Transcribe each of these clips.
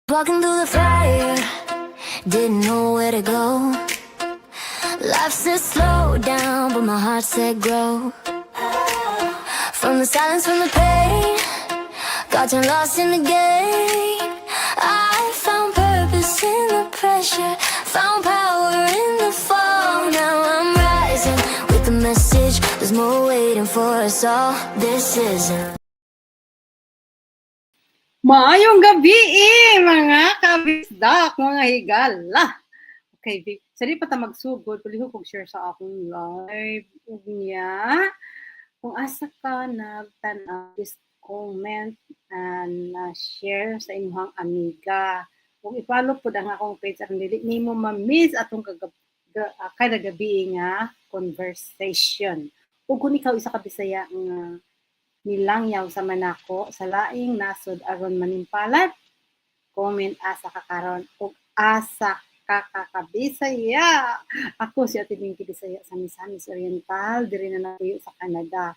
Walking through the fire, didn't know where to go. Life said slow down, but my heart said grow. From the silence, from the pain, got turned lost in the game. I found purpose in the pressure, found power in the fall. Now I'm rising with the message, there's more waiting for us all. This isn't. Maayong gabi mga kabisdak, mga higala. Okay, Vic. Sali pa ta magsugod, palihog kong share sa akong live. Ug niya, kung asa ka nagtanaw, please comment and share sa inyong amiga. Kung i-follow po ang akong page, ang dili nimo ma-miss atong kada gabi nga conversation. Ug kung ikaw isa ka Bisaya nga nilangyaw sa manako sa laing nasod aron manimpalat, comment asa ka karon ug asa ka kakabisaya. Ako si Ate Binky Bisaya sa Misamis Oriental, diri na natuyo sa Canada.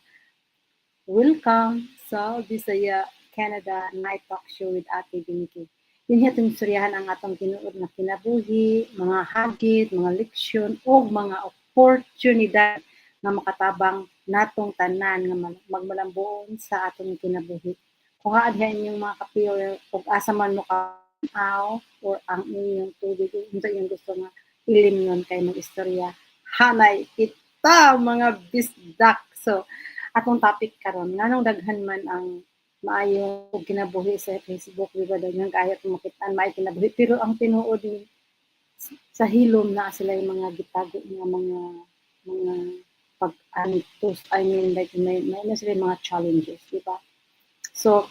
Welcome sa Bisaya Canada Night Talk Show with Ate Binky. Dinhi atong istoryahan ang atong tinuod na kinabuhi, mga hagit, mga leksyon o mga oportunidad nga makatabang natong tanan nga magmalambuon sa atong kinabuhi. Kung haadyan inyong mga kapiyo ug asa man mo ka-aw or ang inyong tubig unsa inyong gusto nga ilimnon kay mag-istorya, hanay kita mga bisdak. So atong topic karon nganong daghan man ang maayo og kinabuhi sa Facebook, di ba, daghan kaayo makitaan may kinabuhi, pero ang tinuod ni sa hilom na sila yung mga gitago nga mga pag-antos, I mean, like, may sila mga challenges, di ba? So,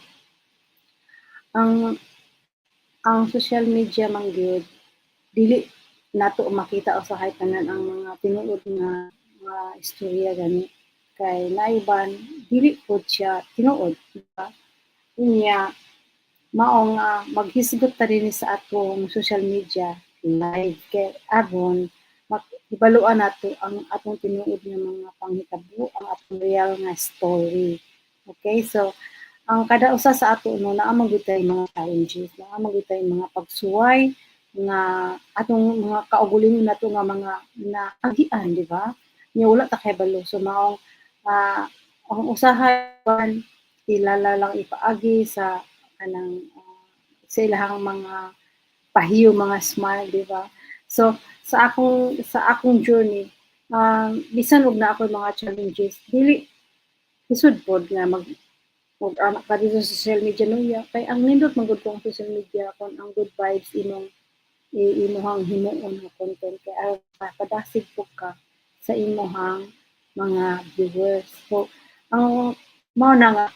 ang social media man gyud dili nato makita usahay tanan ang mga tinuod nga istorya gani kay naiban dili pud siya tinuod, di ba? Unya mao nga maghisgot ta dinhi sa atong social media live kay aron ibaluan nato ang atong tinuod nga mga panghitabo, ang atong real nga story. Okay, so ang kada usa sa ato no naa man gyud tay mga challenges, naa man gyud tay mga pagsuway nga atong mga kaugalingon nato nga mga naagian, di ba? Nya wala ta kay balo, so maong ang usahan kilala lang ipaagi sa kanang sa ilahang mga pahiyo, mga smile, di ba? So sa akong journey, bisan og na ako mga challenges, dili isud pod nga mag-anak ka dito sa social media nuya kay ang nindot man gud kong social media kon ang good vibes imuhang himuon nga content kay aron padasig po ka sa imuhang mga viewers. So ang mao na nga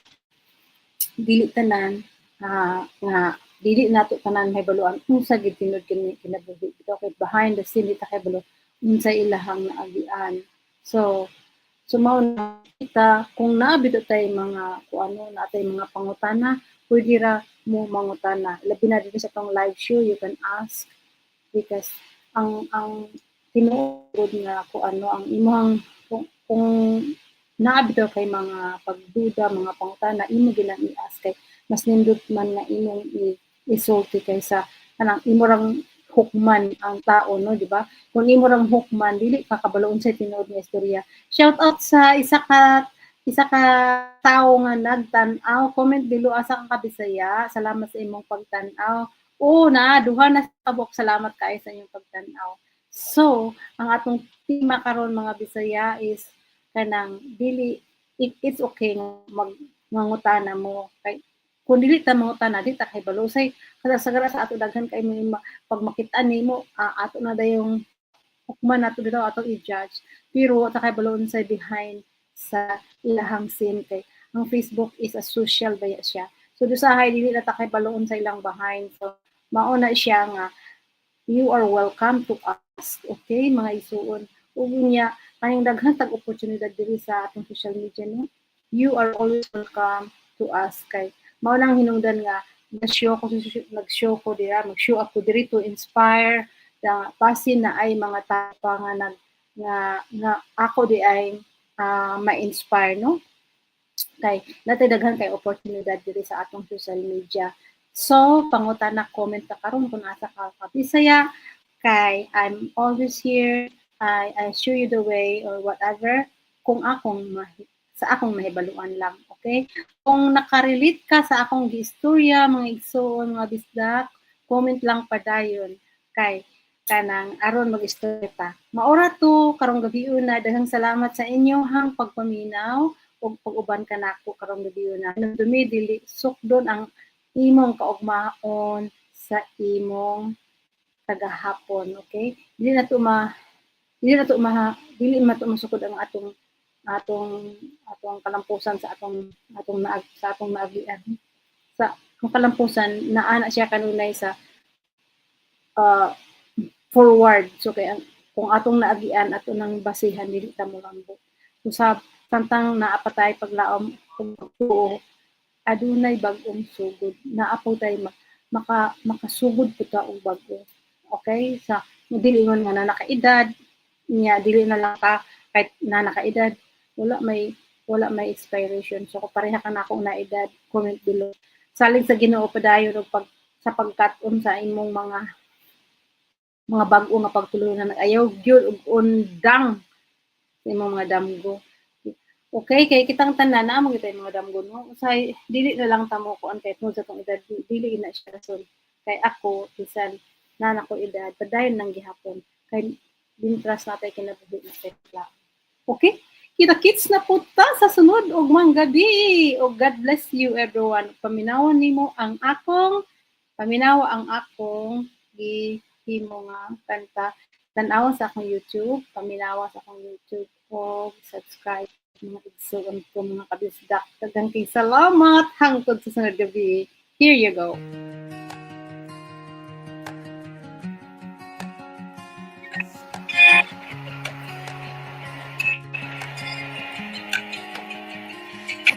dili tanan nga dili nato tanan mahibaluan unsa gid tinud kinabuhi bitaw kay behind the scene dita kay balo unsa ilahang naagian. So mao na kita kung naabito tay mga kuano natay mga pangutana, pwede ra mo mangutana labi na dito sa tong live show, you can ask because ang tinuod nga kuano ang imong kung naabito kay mga pagduda, mga pangutana, imo gilang i-ask kay mas nindot man nga imong isulti kaysa kanang imo rang hukman ang tao, no, di ba? Kung imo rang hukman dili ka kabaloon sa tinuod nga istorya. Shout out sa isa ka tao nga nagtan-aw, comment below asa ka Bisaya. Salamat sa imong pagtan-aw. Duha na tabok, salamat kaayo sa inyong pagtan-aw. So, ang atong tema karon mga Bisaya is kanang dili it's okay nga mangutana mo kay kung dili ta mangutana di ta kay balusay sagara sa ato daghan kay mo pag makita nimo ato na dayong hukman nato dito ato i-judge, pero ta kay balon sa behind sa ilahang scene kay ang Facebook is a social baya siya, so dusahay dili na ta kay balon sa ilang behind. So mao na siya nga you are welcome to us, okay mga isuon. Ug niya kaning daghan tag oportunidad diri sa atong social media no, you are always welcome to us kay mao lang hinungdan nga nag-show ko dira, mag-show ako diri to inspire the basin na ay mga tao nga ako di ay ma-inspire no kay natay daghan kay oportunidad diri sa atong social media. So, pangutan na comment ka karon kung asa ka kabisaya, kay I'm always here, I show you the way or whatever, kung sa akong mahibaluan lang, okay? Kung nakarelate ka sa akong giistorya, mga igsoon, mga bisdak, comment lang pa dayon kay kanang aron mag-istorya ta. Maura to karong gabi na, daghang salamat sa inyong pagpaminaw ug pag-uban ka nako karong gabi na. Dumi dili sukdon ang imong kaugmaon sa imong tagahapon, okay? Dili na to masukod ang atong kalampusan sa atong naagian. Sa ang kalampusan naa na siya kanunay sa forward. So kay kung atong naagian ato nang basihan dili ta mo lambo. So sa tantang naapatay paglaom tuo adunay bag-ong sugod. Naapo tay makasugod po ta og bag-o. Okay? Sa dili ingon nga na nakaedad niya dili na lang ka kahit na nakaedad wala may expiration. So kung pareha ka na akong naedad, comment below. Salig sa Ginoo padayon og sa pagkat-on sa imong mga bag-o nga pagtulunan ayaw gyud og undang sa imong mga damgo. Okay, kay kitang tanan na mo kita mga damgo no. Usay dili na lang tamo ko antay mo sa tong edad dili na siya rason. Kay ako bisan na nako edad padayon nang gihapon. Kay bintras natay kinabuhi na tekla. Okay? Kita-kits na po ta sa sunod og manggabi. O God bless you everyone. Paminawa ang akong gihimo nga kanta. Tan-awa sa akong YouTube, paminawa sa akong YouTube o subscribe mga igsoon ko mga kabisdak. Daghang kay salamat hangtod sa sunod gabi. Here you go.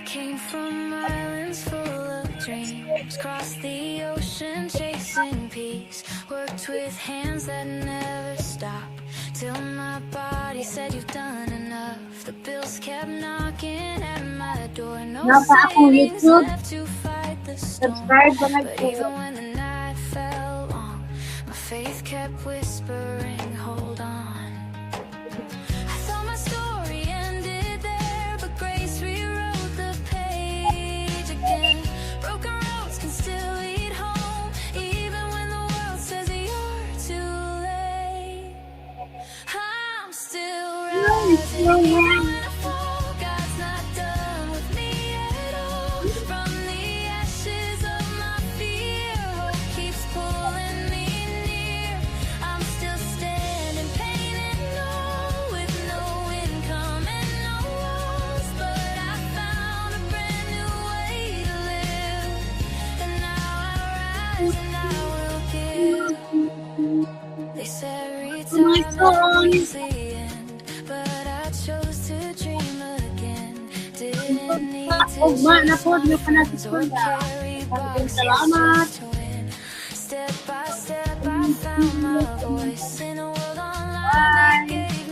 Came from islands full of dreams, crossed the ocean chasing peace, worked with hands that never stop, till my body said you've done enough. The bills kept knocking at my door, no savings left to fight the storm. But even when the night fell long, my faith kept whispering, hold on. I thought my story ended there, but grace rewrote the page again. Broken roads can still lead home, even when the world says you're too late. I'm still rising, even when I fall, God's not done with me at all. From the ashes of my fear, hope keeps pulling me near. I'm still standing, pain and all, with no income and no walls, but I found a brand new way to live, and now I rise and I will give. They said retirement is the end, but I chose to dream again. Didn't need to chase my friends or carry boxes to win. Step by step I found my voice in a world online that gave